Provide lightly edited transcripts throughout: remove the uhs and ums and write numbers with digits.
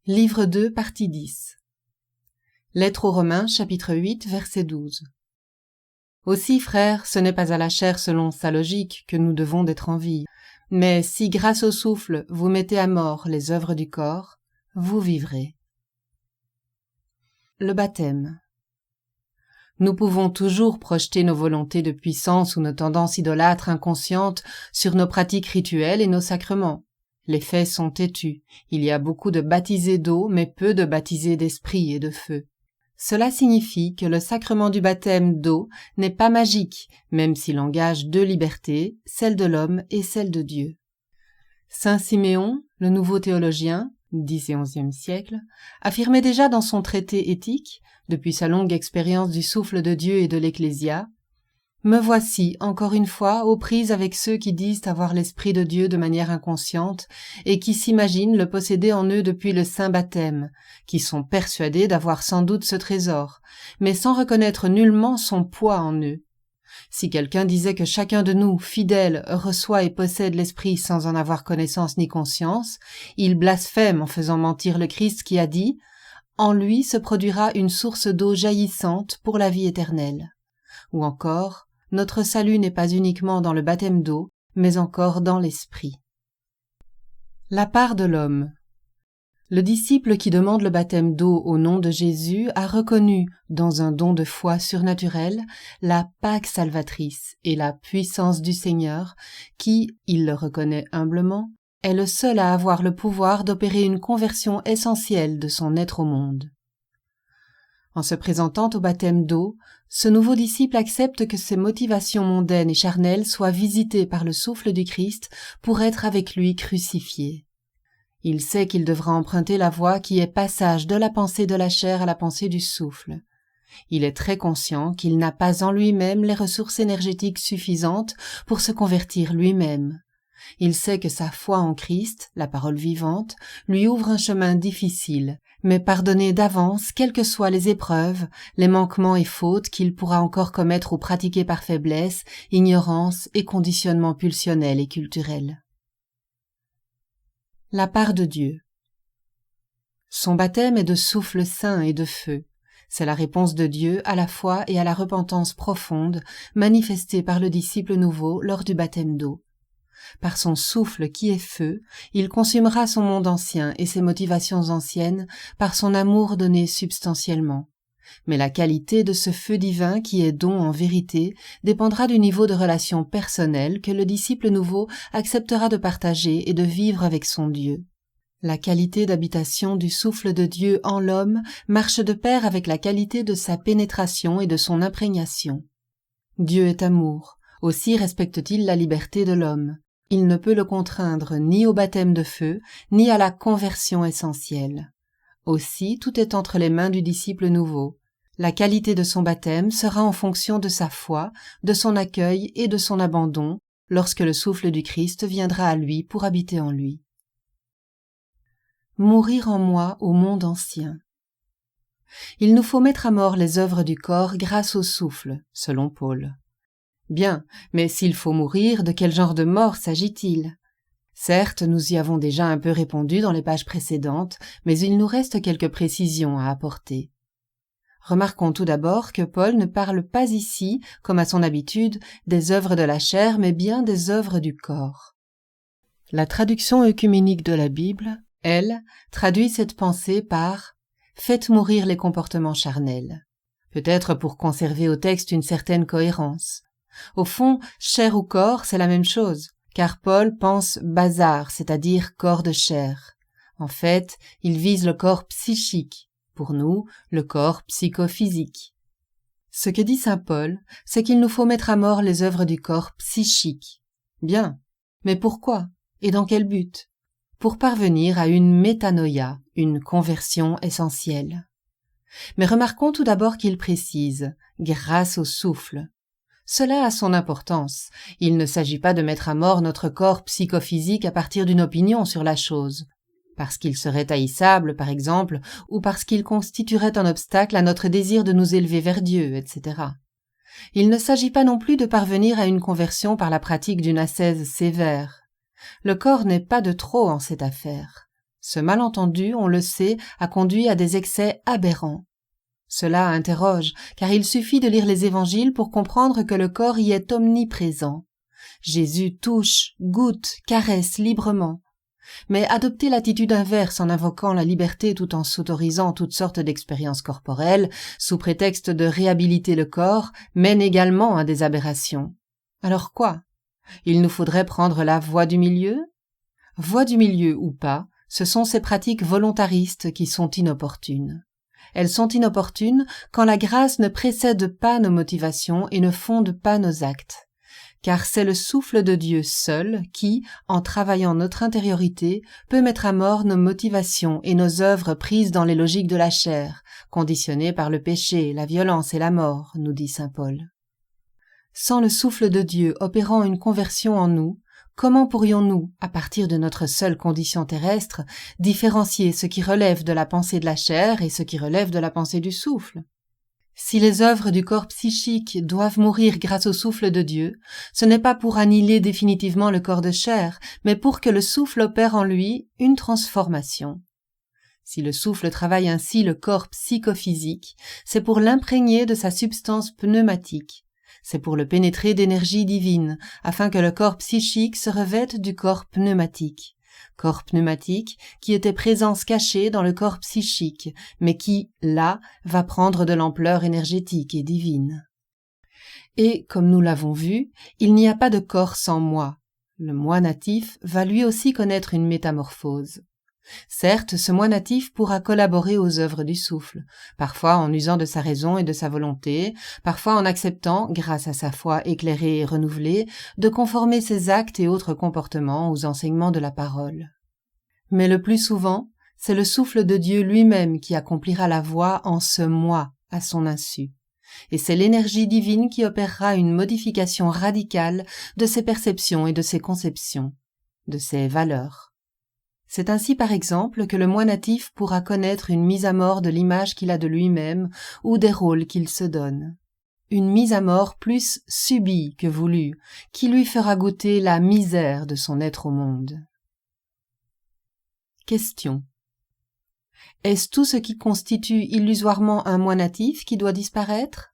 Livre 2, partie 10. Lettre aux Romains, chapitre 8, verset 12. Aussi, frères, ce n'est pas à la chair selon sa logique que nous devons d'être en vie, mais si grâce au souffle vous mettez à mort les œuvres du corps, vous vivrez. Le baptême. Nous pouvons toujours projeter nos volontés de puissance ou nos tendances idolâtres inconscientes sur nos pratiques rituelles et nos sacrements. Les faits sont têtus. Il y a beaucoup de baptisés d'eau, mais peu de baptisés d'esprit et de feu. Cela signifie que le sacrement du baptême d'eau n'est pas magique, même s'il engage deux libertés, celle de l'homme et celle de Dieu. Saint Siméon, le nouveau théologien, X et XIe siècle, affirmait déjà dans son traité éthique, depuis sa longue expérience du souffle de Dieu et de l'Ecclésia, « Me voici, encore une fois, aux prises avec ceux qui disent avoir l'Esprit de Dieu de manière inconsciente et qui s'imaginent le posséder en eux depuis le saint baptême, qui sont persuadés d'avoir sans doute ce trésor, mais sans reconnaître nullement son poids en eux. Si quelqu'un disait que chacun de nous, fidèle, reçoit et possède l'Esprit sans en avoir connaissance ni conscience, il blasphème en faisant mentir le Christ qui a dit « En lui se produira une source d'eau jaillissante pour la vie éternelle ». Ou encore « Notre salut n'est pas uniquement dans le baptême d'eau, mais encore dans l'Esprit ». La part de l'homme. Le disciple qui demande le baptême d'eau au nom de Jésus a reconnu, dans un don de foi surnaturel, la Pâque salvatrice et la puissance du Seigneur qui, il le reconnaît humblement, est le seul à avoir le pouvoir d'opérer une conversion essentielle de son être au monde. En se présentant au baptême d'eau, ce nouveau disciple accepte que ses motivations mondaines et charnelles soient visitées par le souffle du Christ pour être avec lui crucifié. Il sait qu'il devra emprunter la voie qui est passage de la pensée de la chair à la pensée du souffle. Il est très conscient qu'il n'a pas en lui-même les ressources énergétiques suffisantes pour se convertir lui-même. Il sait que sa foi en Christ, la parole vivante, lui ouvre un chemin difficile, mais pardonné d'avance quelles que soient les épreuves, les manquements et fautes qu'il pourra encore commettre ou pratiquer par faiblesse, ignorance et conditionnement pulsionnel et culturel. La part de Dieu. Son baptême est de souffle saint et de feu. C'est la réponse de Dieu à la foi et à la repentance profonde manifestée par le disciple nouveau lors du baptême d'eau. Par son souffle qui est feu, il consumera son monde ancien et ses motivations anciennes par son amour donné substantiellement. Mais la qualité de ce feu divin qui est don en vérité dépendra du niveau de relation personnelle que le disciple nouveau acceptera de partager et de vivre avec son Dieu. La qualité d'habitation du souffle de Dieu en l'homme marche de pair avec la qualité de sa pénétration et de son imprégnation. Dieu est amour, aussi respecte-t-il la liberté de l'homme. Il ne peut le contraindre ni au baptême de feu, ni à la conversion essentielle. Aussi, tout est entre les mains du disciple nouveau. La qualité de son baptême sera en fonction de sa foi, de son accueil et de son abandon, lorsque le souffle du Christ viendra à lui pour habiter en lui. Mourir en moi au monde ancien. Il nous faut mettre à mort les œuvres du corps grâce au souffle, selon Paul. Bien, mais s'il faut mourir, de quel genre de mort s'agit-il ? Certes, nous y avons déjà un peu répondu dans les pages précédentes, mais il nous reste quelques précisions à apporter. Remarquons tout d'abord que Paul ne parle pas ici, comme à son habitude, des œuvres de la chair, mais bien des œuvres du corps. La traduction œcuménique de la Bible, elle, traduit cette pensée par « Faites mourir les comportements charnels », peut-être pour conserver au texte une certaine cohérence. Au fond, chair ou corps, c'est la même chose, car Paul pense bazar, c'est-à-dire corps de chair. En fait, il vise le corps psychique, pour nous, le corps psychophysique. Ce que dit saint Paul, c'est qu'il nous faut mettre à mort les œuvres du corps psychique. Bien, mais pourquoi et dans quel but ? Pour parvenir à une métanoïa, une conversion essentielle. Mais remarquons tout d'abord qu'il précise « grâce au souffle ». Cela a son importance. Il ne s'agit pas de mettre à mort notre corps psychophysique à partir d'une opinion sur la chose, parce qu'il serait haïssable, par exemple, ou parce qu'il constituerait un obstacle à notre désir de nous élever vers Dieu, etc. Il ne s'agit pas non plus de parvenir à une conversion par la pratique d'une ascèse sévère. Le corps n'est pas de trop en cette affaire. Ce malentendu, on le sait, a conduit à des excès aberrants. Cela interroge, car il suffit de lire les évangiles pour comprendre que le corps y est omniprésent. Jésus touche, goûte, caresse librement. Mais adopter l'attitude inverse en invoquant la liberté tout en s'autorisant toutes sortes d'expériences corporelles, sous prétexte de réhabiliter le corps, mène également à des aberrations. Alors quoi? Il nous faudrait prendre la voie du milieu? Voie du milieu ou pas, ce sont ces pratiques volontaristes qui sont inopportunes. Elles sont inopportunes quand la grâce ne précède pas nos motivations et ne fonde pas nos actes. Car c'est le souffle de Dieu seul qui, en travaillant notre intériorité, peut mettre à mort nos motivations et nos œuvres prises dans les logiques de la chair, conditionnées par le péché, la violence et la mort, nous dit saint Paul. Sans le souffle de Dieu opérant une conversion en nous, comment pourrions-nous, à partir de notre seule condition terrestre, différencier ce qui relève de la pensée de la chair et ce qui relève de la pensée du souffle? Si les œuvres du corps psychique doivent mourir grâce au souffle de Dieu, ce n'est pas pour annihiler définitivement le corps de chair, mais pour que le souffle opère en lui une transformation. Si le souffle travaille ainsi le corps psychophysique, c'est pour l'imprégner de sa substance pneumatique. C'est pour le pénétrer d'énergie divine, afin que le corps psychique se revête du corps pneumatique. Corps pneumatique qui était présence cachée dans le corps psychique, mais qui, là, va prendre de l'ampleur énergétique et divine. Et, comme nous l'avons vu, il n'y a pas de corps sans moi. Le moi natif va lui aussi connaître une métamorphose. Certes, ce moi natif pourra collaborer aux œuvres du souffle, parfois en usant de sa raison et de sa volonté, parfois en acceptant, grâce à sa foi éclairée et renouvelée, de conformer ses actes et autres comportements aux enseignements de la parole. Mais le plus souvent, c'est le souffle de Dieu lui-même qui accomplira la voie en ce moi, à son insu. Et c'est l'énergie divine qui opérera une modification radicale de ses perceptions et de ses conceptions, de ses valeurs. C'est ainsi par exemple que le moi natif pourra connaître une mise à mort de l'image qu'il a de lui-même ou des rôles qu'il se donne. Une mise à mort plus subie que voulue, qui lui fera goûter la misère de son être au monde. Question. Est-ce tout ce qui constitue illusoirement un moi natif qui doit disparaître?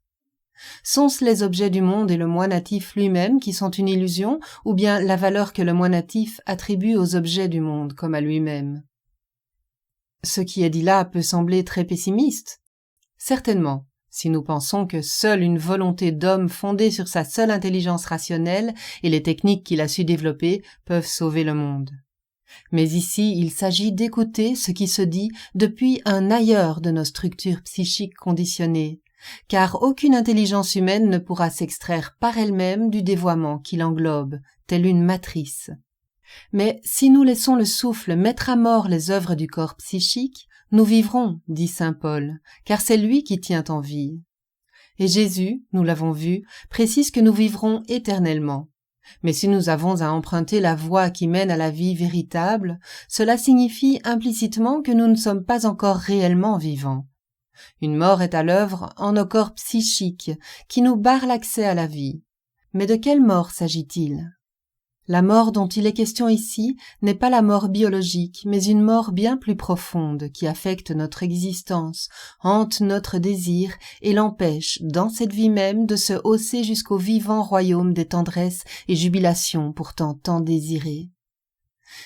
Sont-ce les objets du monde et le moi natif lui-même qui sont une illusion, ou bien la valeur que le moi natif attribue aux objets du monde comme à lui-même? Ce qui est dit là peut sembler très pessimiste. Certainement, si nous pensons que seule une volonté d'homme fondée sur sa seule intelligence rationnelle et les techniques qu'il a su développer peuvent sauver le monde. Mais ici, il s'agit d'écouter ce qui se dit depuis un ailleurs de nos structures psychiques conditionnées, car aucune intelligence humaine ne pourra s'extraire par elle-même du dévoiement qui l'englobe, telle une matrice. Mais si nous laissons le souffle mettre à mort les œuvres du corps psychique, nous vivrons, dit saint Paul, car c'est lui qui tient en vie. Et Jésus, nous l'avons vu, précise que nous vivrons éternellement. Mais si nous avons à emprunter la voie qui mène à la vie véritable, cela signifie implicitement que nous ne sommes pas encore réellement vivants. Une mort est à l'œuvre en nos corps psychiques, qui nous barrent l'accès à la vie. Mais de quelle mort s'agit-il? La mort dont il est question ici n'est pas la mort biologique, mais une mort bien plus profonde qui affecte notre existence, hante notre désir et l'empêche, dans cette vie même, de se hausser jusqu'au vivant royaume des tendresses et jubilations pourtant tant désirées.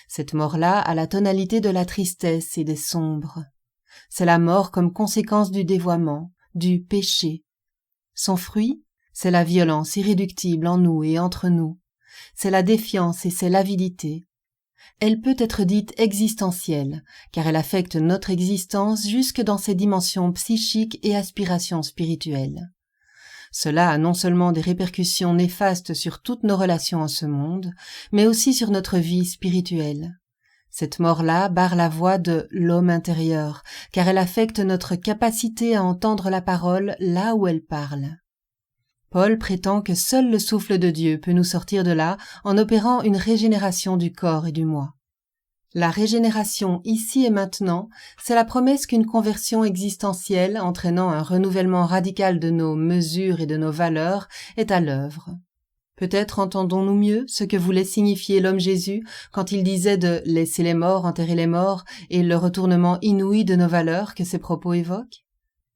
Cette mort-là a la tonalité de la tristesse et des sombres. C'est la mort comme conséquence du dévoiement, du péché. Son fruit, c'est la violence irréductible en nous et entre nous. C'est la défiance et c'est l'avidité. Elle peut être dite existentielle, car elle affecte notre existence jusque dans ses dimensions psychiques et aspirations spirituelles. Cela a non seulement des répercussions néfastes sur toutes nos relations en ce monde, mais aussi sur notre vie spirituelle. Cette mort-là barre la voie de l'homme intérieur, car elle affecte notre capacité à entendre la parole là où elle parle. Paul prétend que seul le souffle de Dieu peut nous sortir de là en opérant une régénération du corps et du moi. La régénération ici et maintenant, c'est la promesse qu'une conversion existentielle entraînant un renouvellement radical de nos mesures et de nos valeurs est à l'œuvre. Peut-être entendons-nous mieux ce que voulait signifier l'homme Jésus quand il disait de laisser les morts enterrer les morts et le retournement inouï de nos valeurs que ces propos évoquent?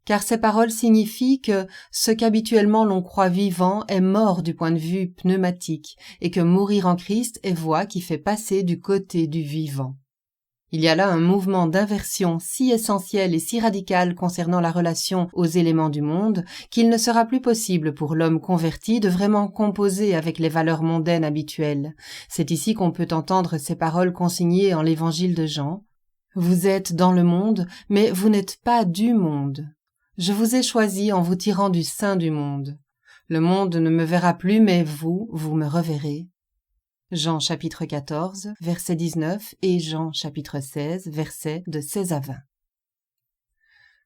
Car ces paroles signifient que ce qu'habituellement l'on croit vivant est mort du point de vue pneumatique et que mourir en Christ est voie qui fait passer du côté du vivant. Il y a là un mouvement d'inversion si essentiel et si radical concernant la relation aux éléments du monde qu'il ne sera plus possible pour l'homme converti de vraiment composer avec les valeurs mondaines habituelles. C'est ici qu'on peut entendre ces paroles consignées en l'évangile de Jean. « Vous êtes dans le monde, mais vous n'êtes pas du monde. Je vous ai choisi en vous tirant du sein du monde. Le monde ne me verra plus, mais vous me reverrez. » Jean chapitre 14, verset 19 et Jean chapitre 16, versets de 16 à 20.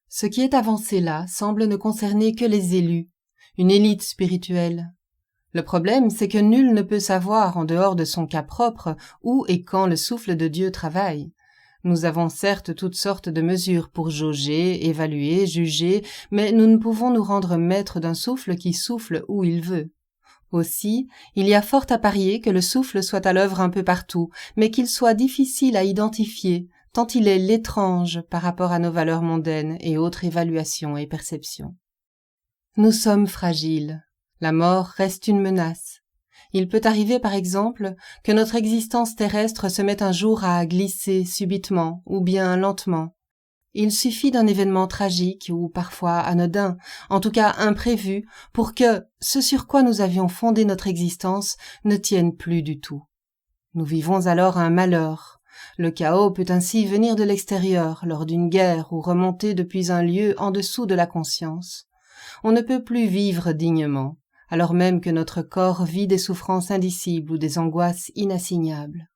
Ce qui est avancé là semble ne concerner que les élus, une élite spirituelle. Le problème, c'est que nul ne peut savoir, en dehors de son cas propre, où et quand le souffle de Dieu travaille. Nous avons certes toutes sortes de mesures pour jauger, évaluer, juger, mais nous ne pouvons nous rendre maîtres d'un souffle qui souffle où il veut. Aussi, il y a fort à parier que le souffle soit à l'œuvre un peu partout, mais qu'il soit difficile à identifier, tant il est l'étrange par rapport à nos valeurs mondaines et autres évaluations et perceptions. Nous sommes fragiles. La mort reste une menace. Il peut arriver, par exemple, que notre existence terrestre se mette un jour à glisser subitement ou bien lentement. Il suffit d'un événement tragique ou parfois anodin, en tout cas imprévu, pour que ce sur quoi nous avions fondé notre existence ne tienne plus du tout. Nous vivons alors un malheur. Le chaos peut ainsi venir de l'extérieur, lors d'une guerre ou remonter depuis un lieu en dessous de la conscience. On ne peut plus vivre dignement, alors même que notre corps vit des souffrances indicibles ou des angoisses inassignables.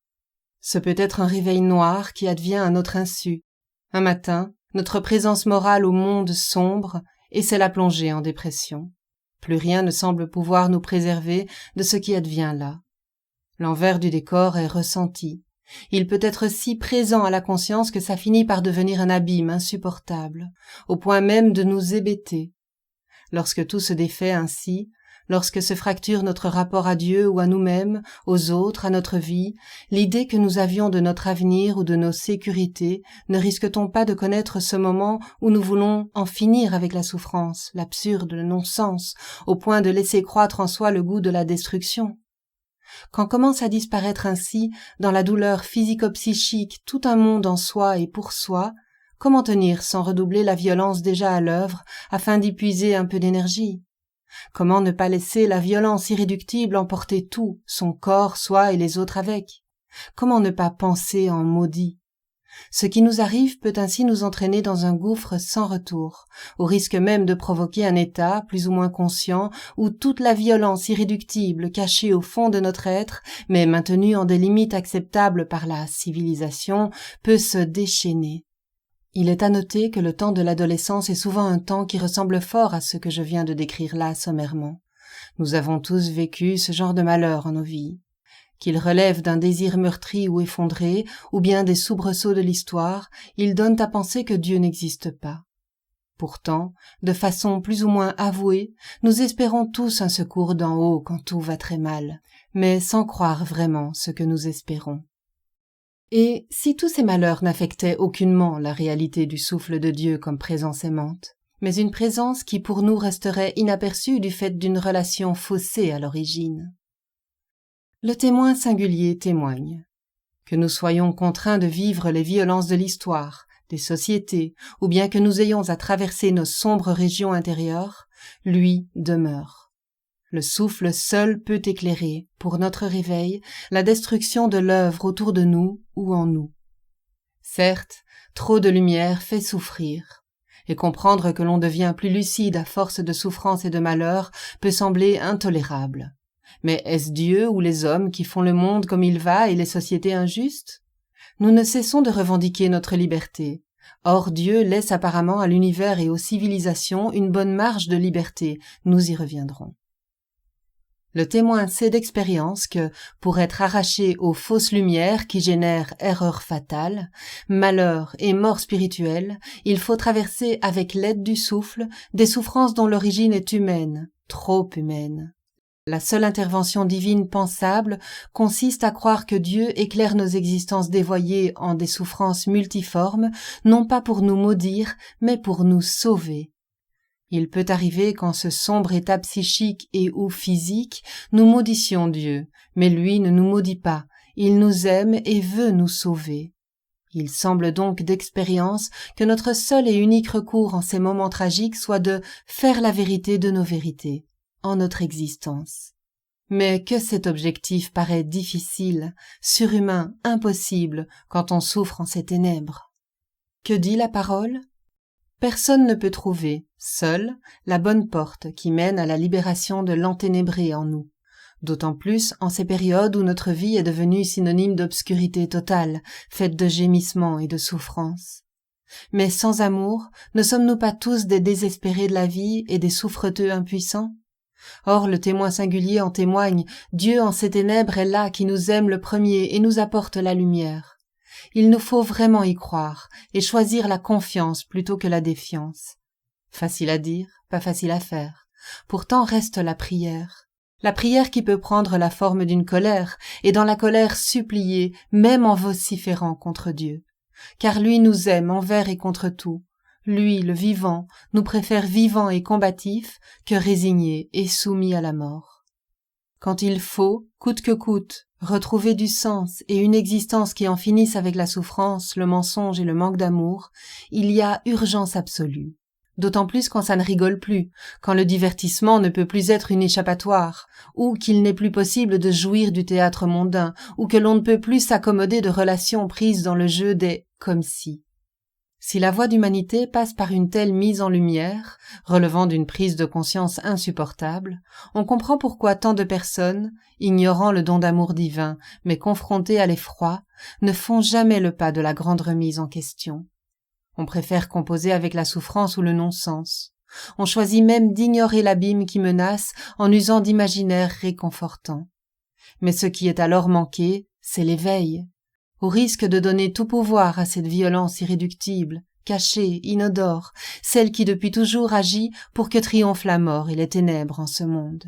Ce peut être un réveil noir qui advient à notre insu. Un matin, notre présence morale au monde sombre et c'est la plongée en dépression. Plus rien ne semble pouvoir nous préserver de ce qui advient là. L'envers du décor est ressenti. Il peut être si présent à la conscience que ça finit par devenir un abîme insupportable, au point même de nous hébéter. Lorsque tout se défait ainsi, lorsque se fracture notre rapport à Dieu ou à nous-mêmes, aux autres, à notre vie, l'idée que nous avions de notre avenir ou de nos sécurités, ne risque-t-on pas de connaître ce moment où nous voulons en finir avec la souffrance, l'absurde, le non-sens, au point de laisser croître en soi le goût de la destruction? Quand commence à disparaître ainsi, dans la douleur physico-psychique, tout un monde en soi et pour soi, comment tenir sans redoubler la violence déjà à l'œuvre, afin d'y puiser un peu d'énergie? Comment ne pas laisser la violence irréductible emporter tout, son corps, soi et les autres avec? Comment ne pas penser en maudit? Ce qui nous arrive peut ainsi nous entraîner dans un gouffre sans retour, au risque même de provoquer un état, plus ou moins conscient, où toute la violence irréductible cachée au fond de notre être, mais maintenue en des limites acceptables par la civilisation, peut se déchaîner. Il est à noter que le temps de l'adolescence est souvent un temps qui ressemble fort à ce que je viens de décrire là sommairement. Nous avons tous vécu ce genre de malheur en nos vies. Qu'ils relèvent d'un désir meurtri ou effondré, ou bien des soubresauts de l'histoire, ils donnent à penser que Dieu n'existe pas. Pourtant, de façon plus ou moins avouée, nous espérons tous un secours d'en haut quand tout va très mal, mais sans croire vraiment ce que nous espérons. Et si tous ces malheurs n'affectaient aucunement la réalité du souffle de Dieu comme présence aimante, mais une présence qui pour nous resterait inaperçue du fait d'une relation faussée à l'origine? Le témoin singulier témoigne. Que nous soyons contraints de vivre les violences de l'histoire, des sociétés, ou bien que nous ayons à traverser nos sombres régions intérieures, lui demeure. Le souffle seul peut éclairer, pour notre réveil, la destruction de l'œuvre autour de nous ou en nous. Certes, trop de lumière fait souffrir, et comprendre que l'on devient plus lucide à force de souffrance et de malheur peut sembler intolérable. Mais est-ce Dieu ou les hommes qui font le monde comme il va et les sociétés injustes? Nous ne cessons de revendiquer notre liberté. Or Dieu laisse apparemment à l'univers et aux civilisations une bonne marge de liberté, nous y reviendrons. Le témoin sait d'expérience que, pour être arraché aux fausses lumières qui génèrent erreurs fatales, malheur et mort spirituelle, il faut traverser avec l'aide du souffle des souffrances dont l'origine est humaine, trop humaine. La seule intervention divine pensable consiste à croire que Dieu éclaire nos existences dévoyées en des souffrances multiformes, non pas pour nous maudire, mais pour nous sauver. Il peut arriver qu'en ce sombre état psychique et ou physique, nous maudissions Dieu, mais lui ne nous maudit pas, il nous aime et veut nous sauver. Il semble donc d'expérience que notre seul et unique recours en ces moments tragiques soit de faire la vérité de nos vérités en notre existence. Mais que cet objectif paraît difficile, surhumain, impossible quand on souffre en ces ténèbres. Que dit la parole ? Personne ne peut trouver, seul, la bonne porte qui mène à la libération de l'enténébré en nous. D'autant plus en ces périodes où notre vie est devenue synonyme d'obscurité totale, faite de gémissements et de souffrances. Mais sans amour, ne sommes-nous pas tous des désespérés de la vie et des souffreteux impuissants ? Or, le témoin singulier en témoigne, Dieu en ces ténèbres est là qui nous aime le premier et nous apporte la lumière. Il nous faut vraiment y croire et choisir la confiance plutôt que la défiance. Facile à dire, pas facile à faire. Pourtant reste la prière. La prière qui peut prendre la forme d'une colère et dans la colère supplier, même en vociférant contre Dieu. Car lui nous aime envers et contre tout. Lui, le vivant, nous préfère vivant et combatif que résigné et soumis à la mort. Quand il faut, coûte que coûte, retrouver du sens et une existence qui en finisse avec la souffrance, le mensonge et le manque d'amour, il y a urgence absolue. D'autant plus quand ça ne rigole plus, quand le divertissement ne peut plus être une échappatoire, ou qu'il n'est plus possible de jouir du théâtre mondain, ou que l'on ne peut plus s'accommoder de relations prises dans le jeu des « comme si ». Si la voie d'humanité passe par une telle mise en lumière, relevant d'une prise de conscience insupportable, on comprend pourquoi tant de personnes, ignorant le don d'amour divin, mais confrontées à l'effroi, ne font jamais le pas de la grande remise en question. On préfère composer avec la souffrance ou le non-sens. On choisit même d'ignorer l'abîme qui menace en usant d'imaginaires réconfortants. Mais ce qui est alors manqué, c'est l'éveil. Au risque de donner tout pouvoir à cette violence irréductible, cachée, inodore, celle qui depuis toujours agit pour que triomphe la mort et les ténèbres en ce monde.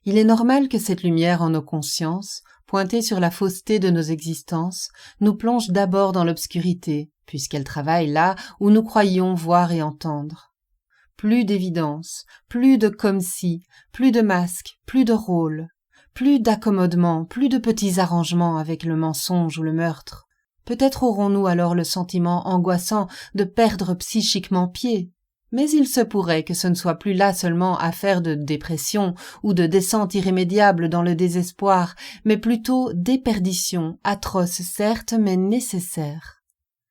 Il est normal que cette lumière en nos consciences, pointée sur la fausseté de nos existences, nous plonge d'abord dans l'obscurité, puisqu'elle travaille là où nous croyions voir et entendre. Plus d'évidence, plus de comme si, plus de masques, plus de rôles, plus d'accommodement, plus de petits arrangements avec le mensonge ou le meurtre. Peut-être aurons-nous alors le sentiment angoissant de perdre psychiquement pied. Mais il se pourrait que ce ne soit plus là seulement affaire de dépression ou de descente irrémédiable dans le désespoir, mais plutôt d'éperdition, atroce certes, mais nécessaire.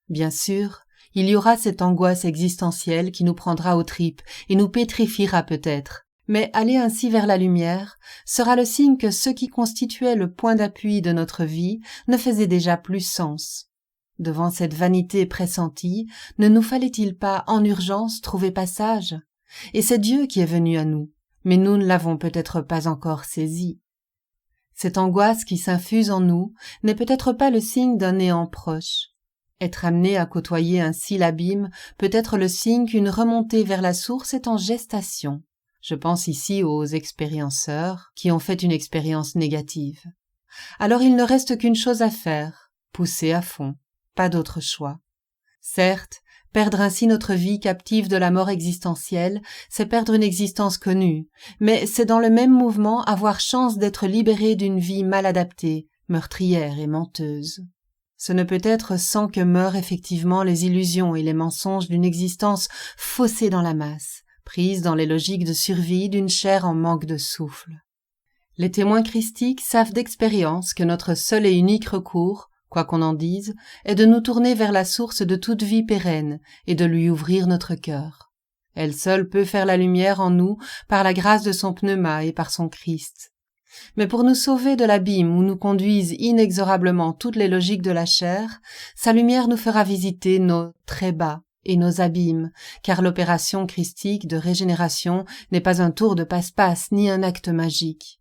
Bien sûr, il y aura cette angoisse existentielle qui nous prendra aux tripes et nous pétrifiera peut-être. Mais aller ainsi vers la lumière sera le signe que ce qui constituait le point d'appui de notre vie ne faisait déjà plus sens. Devant cette vanité pressentie, ne nous fallait-il pas en urgence trouver passage ? Et c'est Dieu qui est venu à nous, mais nous ne l'avons peut-être pas encore saisi. Cette angoisse qui s'infuse en nous n'est peut-être pas le signe d'un néant proche. Être amené à côtoyer ainsi l'abîme peut être le signe qu'une remontée vers la source est en gestation. Je pense ici aux expérienceurs qui ont fait une expérience négative. Alors il ne reste qu'une chose à faire, pousser à fond, pas d'autre choix. Certes, perdre ainsi notre vie captive de la mort existentielle, c'est perdre une existence connue, mais c'est dans le même mouvement avoir chance d'être libéré d'une vie mal adaptée, meurtrière et menteuse. Ce ne peut être sans que meurent effectivement les illusions et les mensonges d'une existence faussée dans la masse, prise dans les logiques de survie d'une chair en manque de souffle. Les témoins christiques savent d'expérience que notre seul et unique recours, quoi qu'on en dise, est de nous tourner vers la source de toute vie pérenne et de lui ouvrir notre cœur. Elle seule peut faire la lumière en nous par la grâce de son pneuma et par son Christ. Mais pour nous sauver de l'abîme où nous conduisent inexorablement toutes les logiques de la chair, sa lumière nous fera visiter nos très bas et nos abîmes, car l'opération christique de régénération n'est pas un tour de passe-passe ni un acte magique.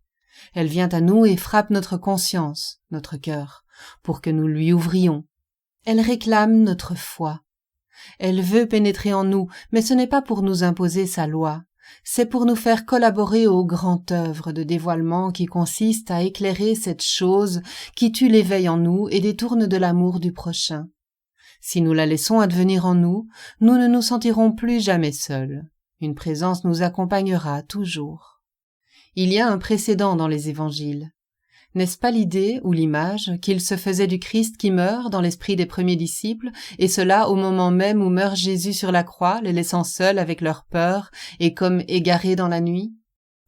Elle vient à nous et frappe notre conscience, notre cœur, pour que nous lui ouvrions. Elle réclame notre foi. Elle veut pénétrer en nous, mais ce n'est pas pour nous imposer sa loi, c'est pour nous faire collaborer au grand œuvre de dévoilement qui consiste à éclairer cette chose qui tue l'éveil en nous et détourne de l'amour du prochain. Si nous la laissons advenir en nous, nous ne nous sentirons plus jamais seuls. Une présence nous accompagnera toujours. Il y a un précédent dans les évangiles. N'est-ce pas l'idée ou l'image qu'il se faisait du Christ qui meurt dans l'esprit des premiers disciples, et cela au moment même où meurt Jésus sur la croix, les laissant seuls avec leur peur et comme égarés dans la nuit?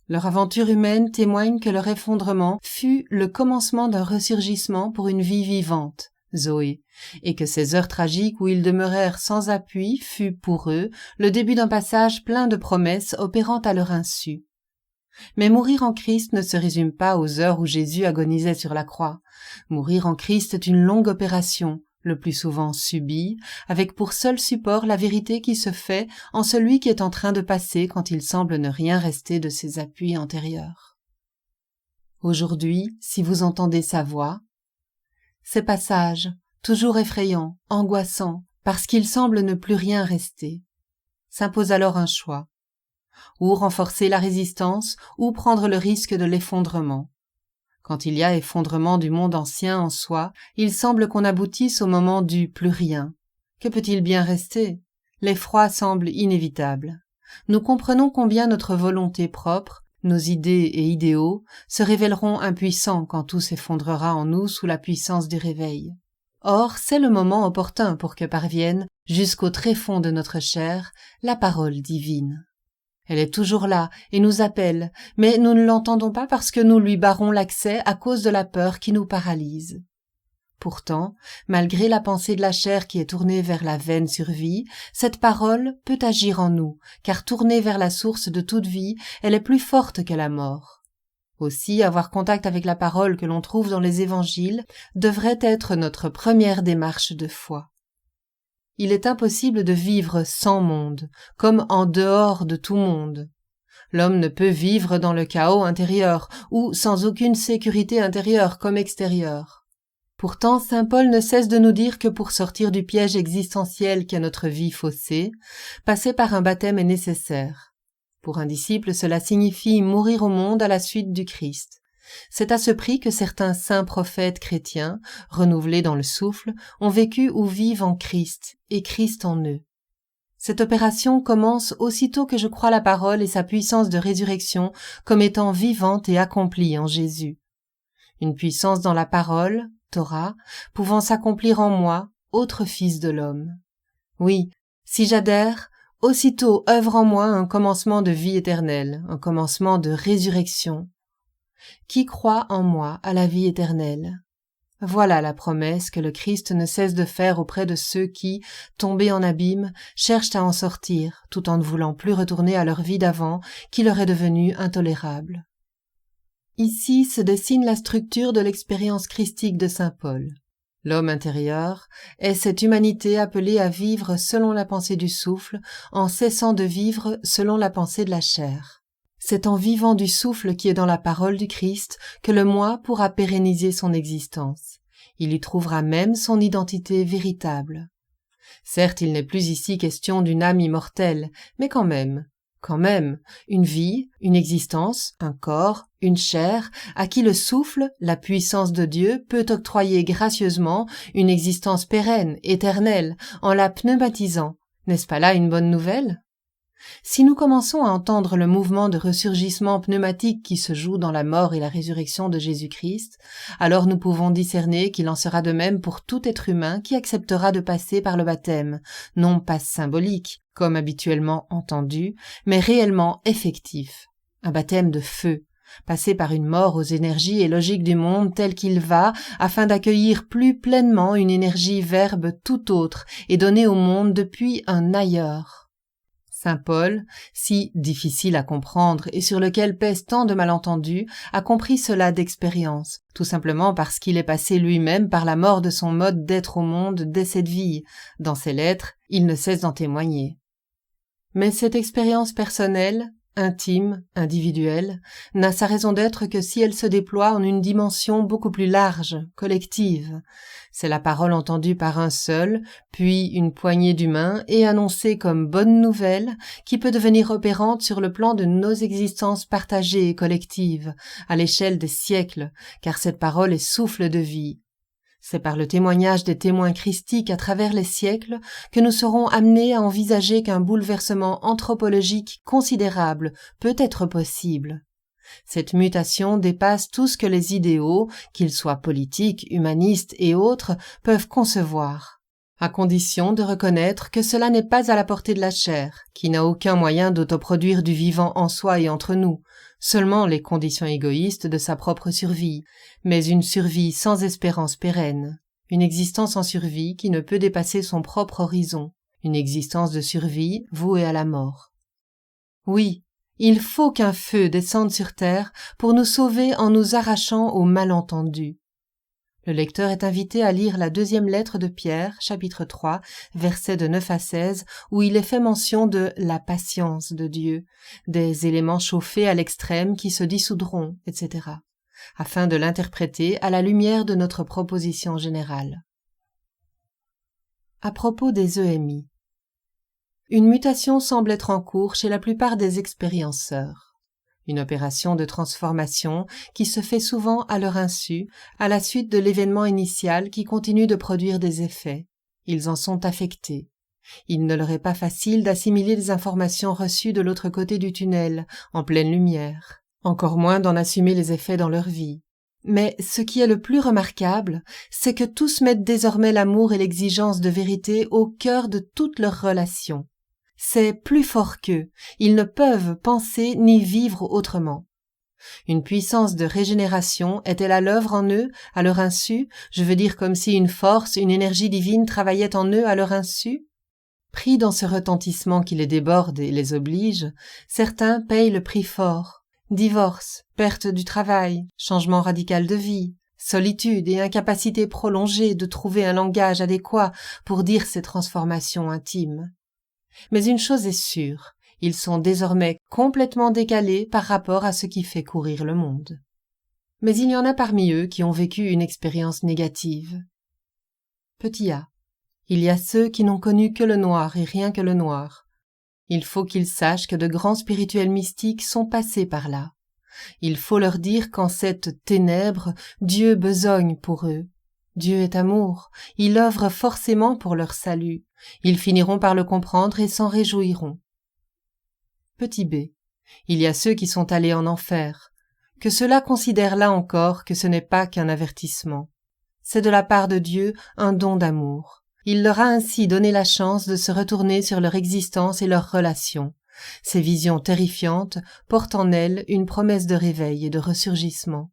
Leur aventure humaine témoigne que leur effondrement fut le commencement d'un ressurgissement pour une vie vivante, Zoé, et que ces heures tragiques où ils demeurèrent sans appui fut pour eux le début d'un passage plein de promesses opérant à leur insu. Mais mourir en Christ ne se résume pas aux heures où Jésus agonisait sur la croix. Mourir en Christ est une longue opération, le plus souvent subie, avec pour seul support la vérité qui se fait en celui qui est en train de passer quand il semble ne rien rester de ses appuis antérieurs. Aujourd'hui, si vous entendez sa voix, ces passages, toujours effrayants, angoissants, parce qu'il semble ne plus rien rester, s'impose alors un choix. Ou renforcer la résistance, ou prendre le risque de l'effondrement. Quand il y a effondrement du monde ancien en soi, il semble qu'on aboutisse au moment du plus rien. Que peut-il bien rester? L'effroi semble inévitable. Nous comprenons combien notre volonté propre, nos idées et idéaux, se révéleront impuissants quand tout s'effondrera en nous sous la puissance du réveil. Or, c'est le moment opportun pour que parvienne, jusqu'au tréfonds de notre chair, la parole divine. Elle est toujours là et nous appelle, mais nous ne l'entendons pas parce que nous lui barrons l'accès à cause de la peur qui nous paralyse. Pourtant, malgré la pensée de la chair qui est tournée vers la vaine survie, cette parole peut agir en nous, car tournée vers la source de toute vie, elle est plus forte que la mort. Aussi, avoir contact avec la parole que l'on trouve dans les évangiles devrait être notre première démarche de foi. Il est impossible de vivre sans monde, comme en dehors de tout monde. L'homme ne peut vivre dans le chaos intérieur, ou sans aucune sécurité intérieure comme extérieure. Pourtant, saint Paul ne cesse de nous dire que pour sortir du piège existentiel qu'est notre vie faussée, passer par un baptême est nécessaire. Pour un disciple, cela signifie mourir au monde à la suite du Christ. C'est à ce prix que certains saints prophètes chrétiens, renouvelés dans le souffle, ont vécu ou vivent en Christ, et Christ en eux. Cette opération commence aussitôt que je crois la parole et sa puissance de résurrection comme étant vivante et accomplie en Jésus. Une puissance dans la parole, Torah, pouvant s'accomplir en moi, autre fils de l'homme. Oui, si j'adhère, aussitôt œuvre en moi un commencement de vie éternelle, un commencement de résurrection. Qui croit en moi à la vie éternelle? Voilà la promesse que le Christ ne cesse de faire auprès de ceux qui, tombés en abîme, cherchent à en sortir, tout en ne voulant plus retourner à leur vie d'avant, qui leur est devenue intolérable. Ici se dessine la structure de l'expérience christique de saint Paul. L'homme intérieur est cette humanité appelée à vivre selon la pensée du souffle, en cessant de vivre selon la pensée de la chair. C'est en vivant du souffle qui est dans la parole du Christ que le moi pourra pérenniser son existence. Il y trouvera même son identité véritable. Certes, il n'est plus ici question d'une âme immortelle, mais quand même, une vie, une existence, un corps, une chair, à qui le souffle, la puissance de Dieu, peut octroyer gracieusement une existence pérenne, éternelle, en la pneumatisant. N'est-ce pas là une bonne nouvelle ? Si nous commençons à entendre le mouvement de ressurgissement pneumatique qui se joue dans la mort et la résurrection de Jésus-Christ, alors nous pouvons discerner qu'il en sera de même pour tout être humain qui acceptera de passer par le baptême, non pas symbolique, comme habituellement entendu, mais réellement effectif. Un baptême de feu, passer par une mort aux énergies et logiques du monde tel qu'il va, afin d'accueillir plus pleinement une énergie verbe tout autre et donnée au monde depuis un ailleurs. Saint Paul, si difficile à comprendre et sur lequel pèse tant de malentendus, a compris cela d'expérience, tout simplement parce qu'il est passé lui-même par la mort de son mode d'être au monde dès cette vie. Dans ses lettres, il ne cesse d'en témoigner. Mais cette expérience personnelle, intime, individuelle, n'a sa raison d'être que si elle se déploie en une dimension beaucoup plus large, collective. C'est la parole entendue par un seul, puis une poignée d'humains et annoncée comme bonne nouvelle qui peut devenir opérante sur le plan de nos existences partagées et collectives, à l'échelle des siècles, car cette parole est souffle de vie. C'est par le témoignage des témoins christiques à travers les siècles que nous serons amenés à envisager qu'un bouleversement anthropologique considérable peut être possible. Cette mutation dépasse tout ce que les idéaux, qu'ils soient politiques, humanistes et autres, peuvent concevoir, à condition de reconnaître que cela n'est pas à la portée de la chair, qui n'a aucun moyen d'autoproduire du vivant en soi et entre nous, seulement les conditions égoïstes de sa propre survie, mais une survie sans espérance pérenne, une existence en survie qui ne peut dépasser son propre horizon, une existence de survie vouée à la mort. Oui, il faut qu'un feu descende sur terre pour nous sauver en nous arrachant au malentendu. Le lecteur est invité à lire la 2e lettre de Pierre, chapitre 3, versets de 9 à 16, où il est fait mention de la patience de Dieu, des éléments chauffés à l'extrême qui se dissoudront, etc., afin de l'interpréter à la lumière de notre proposition générale. À propos des EMI. Une mutation semble être en cours chez la plupart des expérienceurs. Une opération de transformation qui se fait souvent à leur insu, à la suite de l'événement initial qui continue de produire des effets. Ils en sont affectés. Il ne leur est pas facile d'assimiler les informations reçues de l'autre côté du tunnel, en pleine lumière, encore moins d'en assumer les effets dans leur vie. Mais ce qui est le plus remarquable, c'est que tous mettent désormais l'amour et l'exigence de vérité au cœur de toutes leurs relations. C'est plus fort qu'eux, ils ne peuvent penser ni vivre autrement. Une puissance de régénération est-elle à l'œuvre en eux, à leur insu, je veux dire comme si une force, une énergie divine travaillait en eux à leur insu? Pris dans ce retentissement qui les déborde et les oblige, certains payent le prix fort. Divorce, perte du travail, changement radical de vie, solitude et incapacité prolongée de trouver un langage adéquat pour dire ces transformations intimes. Mais une chose est sûre, ils sont désormais complètement décalés par rapport à ce qui fait courir le monde. Mais il y en a parmi eux qui ont vécu une expérience négative. Petit a. Il y a ceux qui n'ont connu que le noir et rien que le noir. Il faut qu'ils sachent que de grands spirituels mystiques sont passés par là. Il faut leur dire qu'en cette ténèbre, Dieu besogne pour eux. Dieu est amour, il œuvre forcément pour leur salut. Ils finiront par le comprendre et s'en réjouiront. Petit b. Il y a ceux qui sont allés en enfer. Que ceux-là considèrent là encore que ce n'est pas qu'un avertissement. C'est de la part de Dieu un don d'amour. Il leur a ainsi donné la chance de se retourner sur leur existence et leurs relations. Ces visions terrifiantes portent en elles une promesse de réveil et de ressurgissement.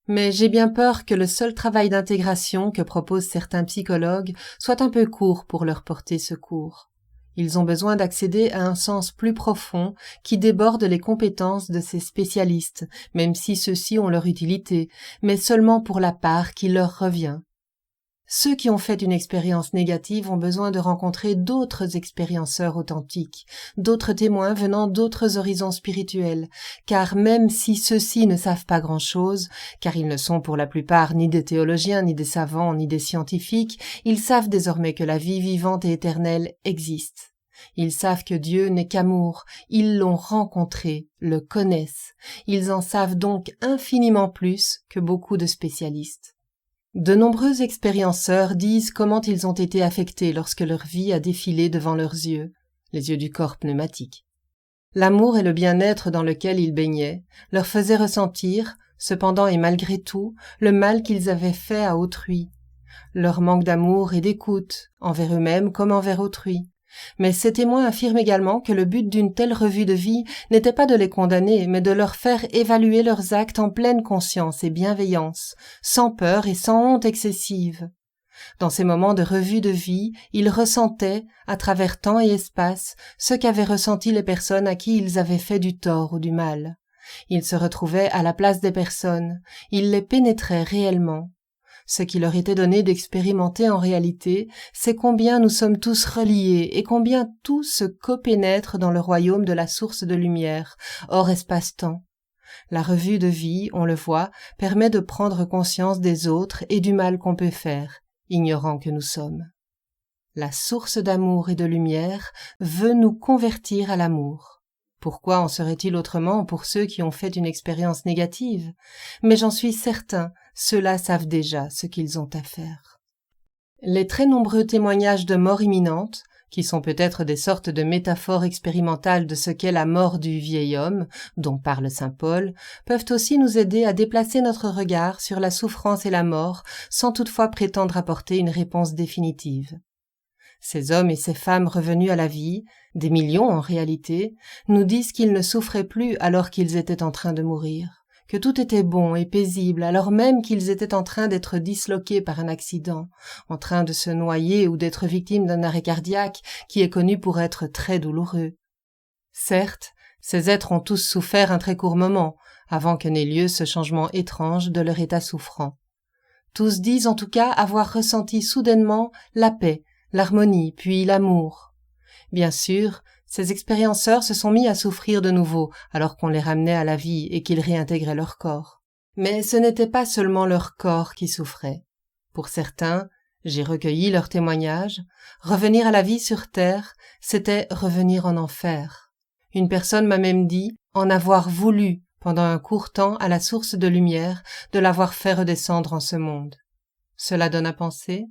Mais j'ai bien peur que le seul travail d'intégration que proposent certains psychologues soit un peu court pour leur porter secours. Ils ont besoin d'accéder à un sens plus profond qui déborde les compétences de ces spécialistes, même si ceux-ci ont leur utilité, mais seulement pour la part qui leur revient. Ceux qui ont fait une expérience négative ont besoin de rencontrer d'autres expérienceurs authentiques, d'autres témoins venant d'autres horizons spirituels, car même si ceux-ci ne savent pas grand-chose, car ils ne sont pour la plupart ni des théologiens, ni des savants, ni des scientifiques, ils savent désormais que la vie vivante et éternelle existe. Ils savent que Dieu n'est qu'amour, ils l'ont rencontré, le connaissent, ils en savent donc infiniment plus que beaucoup de spécialistes. De nombreux expérienceurs disent comment ils ont été affectés lorsque leur vie a défilé devant leurs yeux, les yeux du corps pneumatique. L'amour et le bien-être dans lequel ils baignaient leur faisaient ressentir, cependant et malgré tout, le mal qu'ils avaient fait à autrui, leur manque d'amour et d'écoute, envers eux-mêmes comme envers autrui. Mais ces témoins affirment également que le but d'une telle revue de vie n'était pas de les condamner, mais de leur faire évaluer leurs actes en pleine conscience et bienveillance, sans peur et sans honte excessive. Dans ces moments de revue de vie, ils ressentaient, à travers temps et espace, ce qu'avaient ressenti les personnes à qui ils avaient fait du tort ou du mal. Ils se retrouvaient à la place des personnes, ils les pénétraient réellement. Ce qui leur était donné d'expérimenter en réalité, c'est combien nous sommes tous reliés et combien tout se copénètre dans le royaume de la source de lumière, hors espace-temps. La revue de vie, on le voit, permet de prendre conscience des autres et du mal qu'on peut faire, ignorant que nous sommes. La source d'amour et de lumière veut nous convertir à l'amour. Pourquoi en serait-il autrement pour ceux qui ont fait une expérience négative? Mais j'en suis certain, ceux-là savent déjà ce qu'ils ont à faire. Les très nombreux témoignages de mort imminente, qui sont peut-être des sortes de métaphores expérimentales de ce qu'est la mort du vieil homme, dont parle saint Paul, peuvent aussi nous aider à déplacer notre regard sur la souffrance et la mort, sans toutefois prétendre apporter une réponse définitive. Ces hommes et ces femmes revenus à la vie, des millions en réalité, nous disent qu'ils ne souffraient plus alors qu'ils étaient en train de mourir, que tout était bon et paisible alors même qu'ils étaient en train d'être disloqués par un accident, en train de se noyer ou d'être victimes d'un arrêt cardiaque qui est connu pour être très douloureux. Certes, ces êtres ont tous souffert un très court moment, avant que n'ait lieu ce changement étrange de leur état souffrant. Tous disent en tout cas avoir ressenti soudainement la paix, l'harmonie, puis l'amour. Bien sûr, ces expérienceurs se sont mis à souffrir de nouveau alors qu'on les ramenait à la vie et qu'ils réintégraient leur corps. Mais ce n'était pas seulement leur corps qui souffrait. Pour certains, j'ai recueilli leurs témoignages, revenir à la vie sur terre, c'était revenir en enfer. Une personne m'a même dit en avoir voulu, pendant un court temps à la source de lumière, de l'avoir fait redescendre en ce monde. Cela donne à penser ?